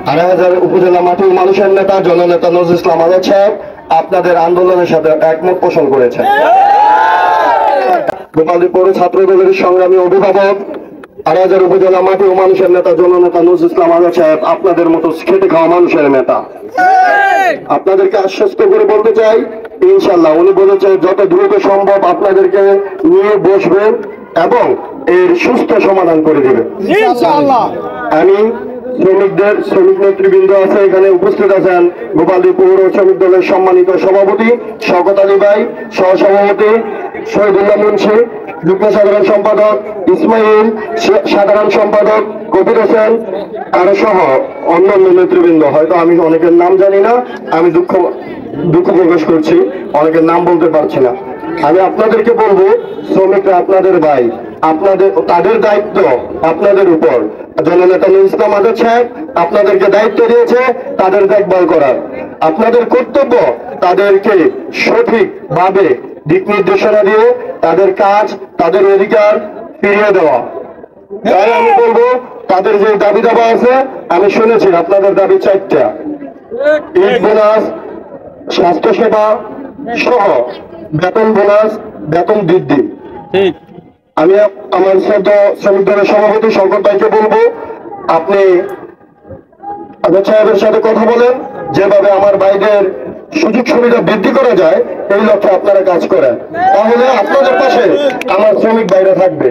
আড়াইহাজার উপজেলা মাটি মানুষের নেতা জননেতা নজরুল ইসলাম আজাদ সাহেব আপনাদের আন্দোলনের সাথে একমত পোষণ করেছেন। গোপালদী পৌর ছাত্র দলের সংগ্রামী অভিভাবক আড়াইহাজার উপজেলা মাটি ও মানুষের নেতা জননেতা নজরুল ইসলাম আজাদ সাহেব আপনাদের মতো খেটে খাওয়া মানুষের নেতা। আপনাদেরকে আশ্বস্ত করে বলতে চাই, ইনশাল্লাহ উনি বলেছে যত দ্রুত সম্ভব আপনাদেরকে নিয়ে বসবেন এবং এর সুস্থ সমাধান করে দেবেন। আমি শ্রমিক নেতৃবৃন্দ আছে এখানে উপস্থিত আছেন, গোপালদী পৌর শ্রমিক দলের সম্মানিত সভাপতি শওকত আলী ভাই, সহসভাপতি শহীদুল্লাহ মুন্সি, যুগ্ম সাধারণ সম্পাদক ইসমাইল, সাধারণ সম্পাদক কবির হোসেন আরো সহ অন্যান্য নেতৃবৃন্দ। হয়তো আমি অনেকের নাম জানি না, আমি দুঃখ প্রকাশ করছি, অনেকের নাম বলতে পারছি না। আমি আপনাদেরকে বলবো, শ্রমিকরা আপনাদের ভাই, তাদের দায়িত্ব আপনাদের উপর। জননেতা নজরুল ইসলাম আজাদ সাহেব আপনাদেরকে দায়িত্ব দিয়েছে তাদের দেখভাল করার। আপনাদের কর্তব্য তাদেরকে সঠিকভাবে দিক নির্দেশনা দিয়ে তাদের কাজ, তাদের অধিকার ফিরিয়ে দেওয়া। তাই আমি বলবো, তাদের যে দাবি দাবা আছে, আমি শুনেছি আপনাদের দাবি 4টা: ঈদ বোনাস, স্বাস্থ্যসেবা সহ বেতন বোনাস, বেতন বৃদ্ধি। আমি আমার শ্রমিক দলের সভাপতি শওকত ভাইকে বলবো, আপনি আজাদ সাহেবের সাথে কথা বলেন, যেভাবে আমার ভাইদের সুযোগ সুবিধা বৃদ্ধি করা যায় এই লক্ষ্যে আপনারা কাজ করেন, তাহলে আপনাদের পাশে আমার শ্রমিক ভাইরা থাকবে।